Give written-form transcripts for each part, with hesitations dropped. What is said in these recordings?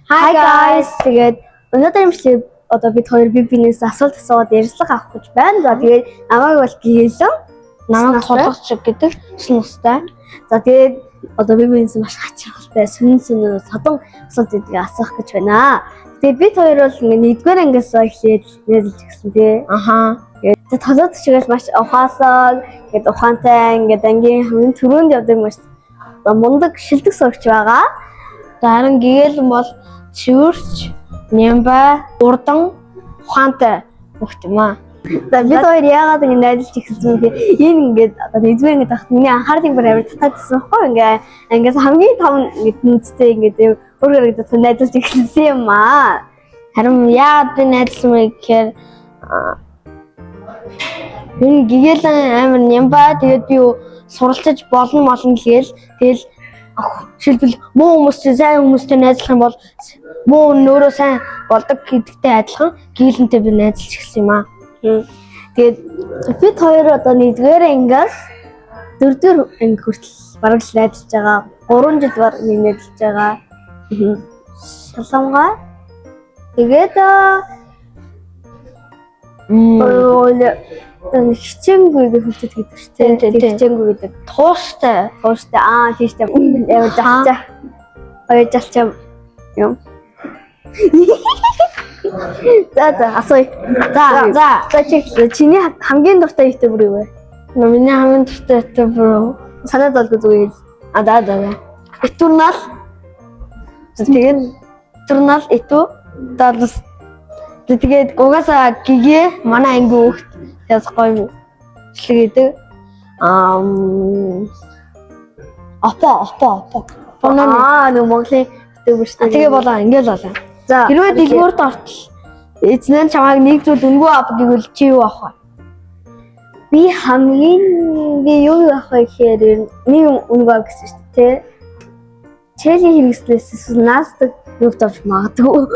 Hi guys. Тэгээд өнөөдөр имшлээ одоо бид хоёр бибинээс асуулт асууад ярилцлага авах гэж байна. За тэгээд намайг бол гээсэн. Намайг толгоч гэдэг сүнстэй. За тэгээд одоо бибинээс маш хачирхалтай сүнэн содон асуултыг асуух гэж байна. Тэгээд бид хоёр бол ингээ 1-р ангиас эхлээд нээлж гисэн тий. Аха. Тэгээд толгоч чигээс маш ухаасаа тэгээд ухаантай ингээ ангийн хамгийн түрүүнд явдаг маш мундаг шилдэг сурагч байгаа. Харин гээл бол чүрч, нямба, урдан, ухаантай хөхт юм аа. За бид хоёр яагаад ингэ найзалж ихсэн бэ? Энэ ингээд одоо нэгдүгээр ингээд тахт миний анхаарлыг бүр амар татаадсан байхгүй ингээ ангиас хамгийн том нэгдэнцтэй ингээд өөрөөр хэлбэл найзалж ихсэн юм аа. Харин яагаад би найзалсан бэ гэхээр энэ гэгээлэн амар нямба тэгээд би суралцаж болно гээл тэгэл шилбэл муу хүмүүс чинь сайн хүмүүстэй найзлах юм бол муу нөөрөө сайн болдог гэдэгтэй адилхан гээлэнтэй би найзалж эхэлсэн юм аа. Тэгээд бид хоёр одоо 1-р ангиас 4-р анги хүртэл бараг л найзалж байгаа. 3 жил баг найзалж байгаа. Шалангай. Тэгээд хичээнгүй гэх хүчтэй гэдэг шүү дээ. Хичээнгүй гэдэг. Тууштай. Тийштэй. Ямар жалчаа. Хоёр жалчаа юм. За асууя. За чиний хамгийн дуртай ютубер юу вэ? Миний хамгийн дуртай ютубер санаад болгүй зүгээр. Да. Eternal. Тэгээд Eternal иту дaalс. Тэгээд угаасаа гэгээ манай анги хүүхд яс гоё шлэгэдэг. Опо. Нэг Монголын ютубер шүү дээ. Тэгээ болоо ингээл болоо. За хэрвээ дэлгүүрт ортол эзнэн чамайг нэг зүйл өнгөө авах гэвэл чи юу авах вэ? Би юу авах вэ гэхээр нэг өнгөө гэсэн шүү дээ. Чэли хэрэгслээс Nasdaq нүгт авч магадгүй.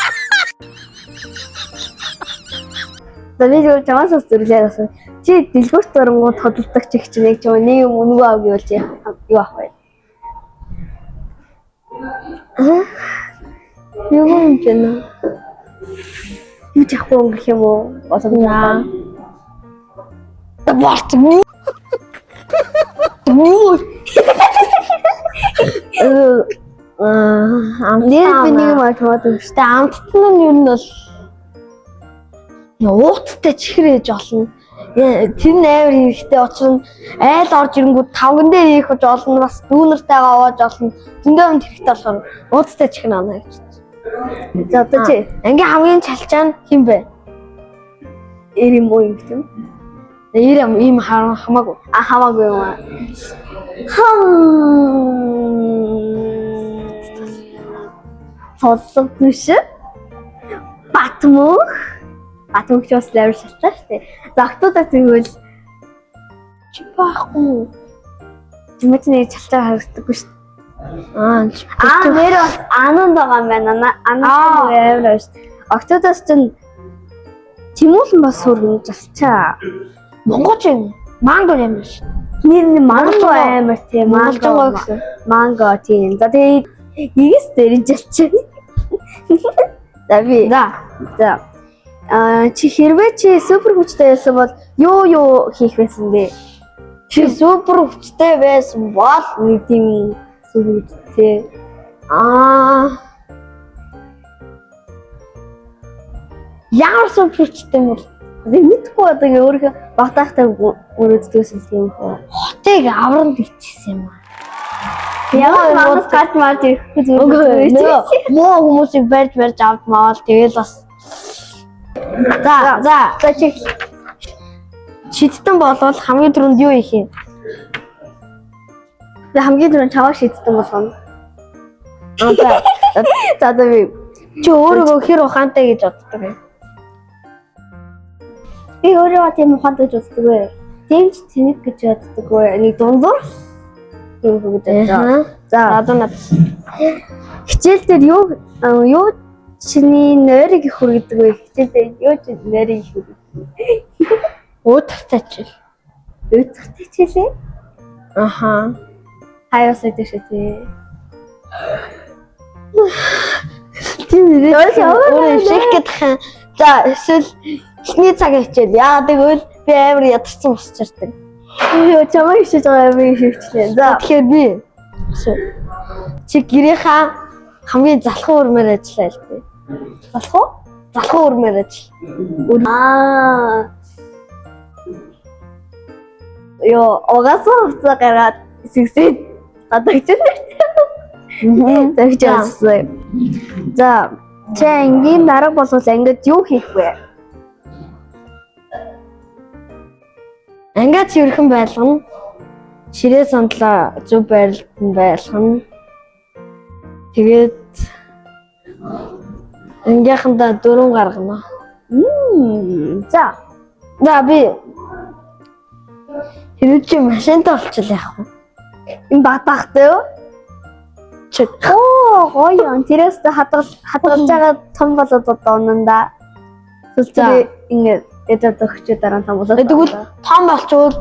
За би зөв чамаас зөвлөе асуу. Чи дэлгүүрт оронгууд хөдөлдөг чих чинь нэг юм өнгөө авах гэвэл чи юу авах вэ? Юу юм бэ? Юу чахгүй өнгөх юм уу? Бодомнаа. Табарт. Би нэг математик штэ амттан нь юу нь бол ууттай чихрээж олно. Тэр нээр хэрэгтэй очрон айл орж ирэнгүүт тавган дээр ийх олно бас дүүнэртэйгээ овоож олно. Зөндөө юм хэрэгтэй болохоор ууттай чихнэ оноо гэж. За одоо чи ангийн хамгийн чалчаа нь хин бэ? Эр юм уу юм гэв. Эр юм хамаагүй. Хамаагүй юм аа. Цолцол түш. Батмөх ч бас лавр шалтгаан шүү дээ. За октодоо тэгвэл чи баахгүй. Чимэтний чалтаа харагддаггүй шүү дээ. Нэр бас ананд байгаа юм байна. Ананд шүү. Октодоос чинь чимүүлэн бас хөргөн залчаа. Монгоч юм. Манго юм шүү. Нэр манго амар тийм манго тийм. За тэгээд игс дээр жалчаа. За. Чи хэрвээ чи супер хүчтэй байсан бол юу хийх байсан бэ? Чи супер хүчтэй байсан бол нэг тийм супер хүчтэй. Ямар супер хүчтэй юм бол мэдгүй одоо өөрөө багтаахтай өрөөддөөс юм хөө. Хотыг авранд ичсэн юм аа. Ямар манас гарч марж ирэхгүй зүгээр. Муу хүмүүсийг барьж авдмаа л тэгэл бас. За чи шидтэн болвол хамгийн түрүүнд юу хийх юм? Би хамгийн түрүүнд чаваа шидтэн болгоно. За би чи өөрийгөө хэр ухаантай гэж боддог вэ? Би өөрийгөө тийм ухаантай гэж боддог вэ? Тэмч тэнэг гэж боддог вэ? Нэг дундуур юм гэж боддог. За одоо над хичээл дээр юу чиний нойрыг их хүргэдэг вэ? Хичээл дээр юу чи нойрыг их хүргэдэг? Уутахтай хичээл. Уутахтай хичээлээ? Аха. Хаяасаа дэшээ тий. Тийм өөрөө ивших гэдэг юм. За эсвэл эхний цаг хичээл. Яагаад гэвэл би амар ядарсан босч ирдэг. Йоо чамаа хичээж байгаа би хөвчлээ. За Тэгэхээр би чи гэрийнхаа хамгийн залхуу өрмөр ажиллаа л би. болох уу? Залхуу өрмөр ажил. Йоо огасоо хуцаа гараад сэгсээд гадагч нь. Тэгж яасан. За чи ангийн дарга болвол ангид юу хийх вэ? Ангиа цэвэрхэн байлгана. Ширээ сандлаа зөв байрлалд байлгана. Тэгээд ангийнхандаа дөрөв гаргана. За би хэрвээ чи машинтай болчихвол яах вэ? энэ багтахтай юу? Чиг. Гоё. Тэрээс хадгалж байгаа том болоод одоо унанда. Сүлзээ ингээд эдээд өгчөө дараа том болоод. Тэгвэл том болчихвол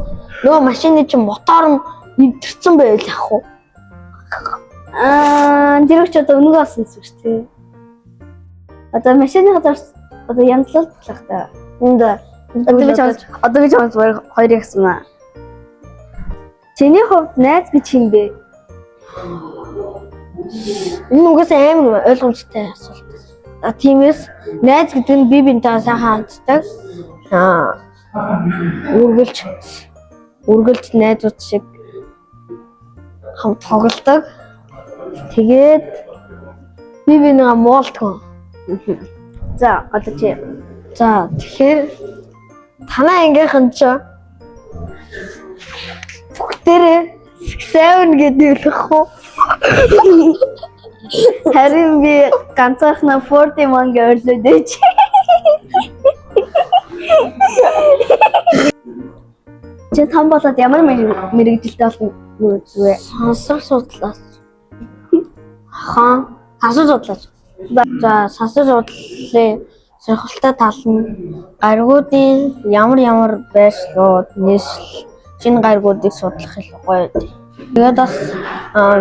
нөгөө машины чинь мотор нь эвдэрсэн байвал яах вэ? Тэр ч одоо өнгө авсан гэсэн үг шүү дээ. Одоо машины газар одоо янзлуулах та. Одоо би чамд хоёр ясна. Чиний хувьд найз гэж юм бэ? Энэ угаасаа амар ойлгомжтой асуулт. Тиймээс найз гэдэг нь би бинтээ сайхан ханддаг. Үргэлж найзууд шиг хамт тоглодог. Тэгээд би бинийгаа муулдаг. За одоо чи. За тэгэхээр танаа ангийнхан ч бүгдээрээ 7 гэдэг хэлэхгүй. Харин би ганцаархнаа 40 мянга өрлөөд ээж. Чи том болоод ямар мэрэгжилтэй болох вэ? Сонсох судлаач. Сонсох судлаач. За сонсох судлалын сонирхолтой тал нь гаригуудын ямар байршлууд, нийслэл, шинэ гаригуудыг судлах их гоё. Тэгээд бас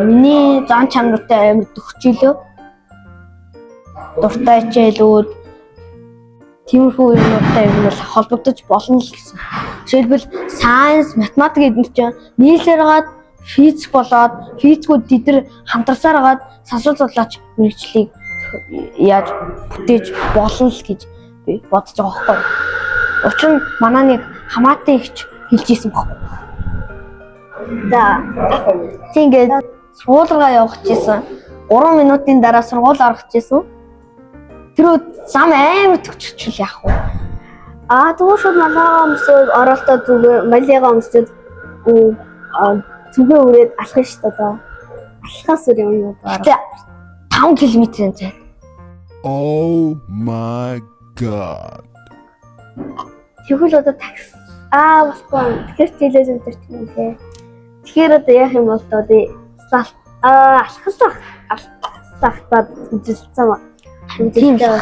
миний зан чанартай амар төгчилөө. Дуртай хичээлүүд тиймэрхүү юмнуудтай ер нь бол холбогдож болно л гэсэн. Жишээлбэл сайенс, математик эдгээр чинь нийлээр гаад физик болоод физикүүд тэдэр хамтарсаар гаад сонсох судлаач мэргэжлийг яаж бүтээж болно л гэж би бодож байгаа байхгүй. Учир нь манай нэг хамаатан ихч хэлж ийсэн байхгүй. За тэгээд суулгаа явах гэсэн 3 минутын дараа сургууль орох гэсэн. Тэр зам амар төгччихвэл яах вэ? Тэгвэл шууд малаа өмсөд оролтоо зүгээр малигаа өмсөд зүгээр үрээд алах шүү дээ одоо. Алхаас үр юм уу одоо 5 км-ийн зай. Oh my god. Тэгвэл одоо такс болохгүй. Тэгэхээр жилээс өдөрт юм тий. Тэгэхээр одоо яах юм бол одоо би алхах таад үжилсэн. Тийм байна.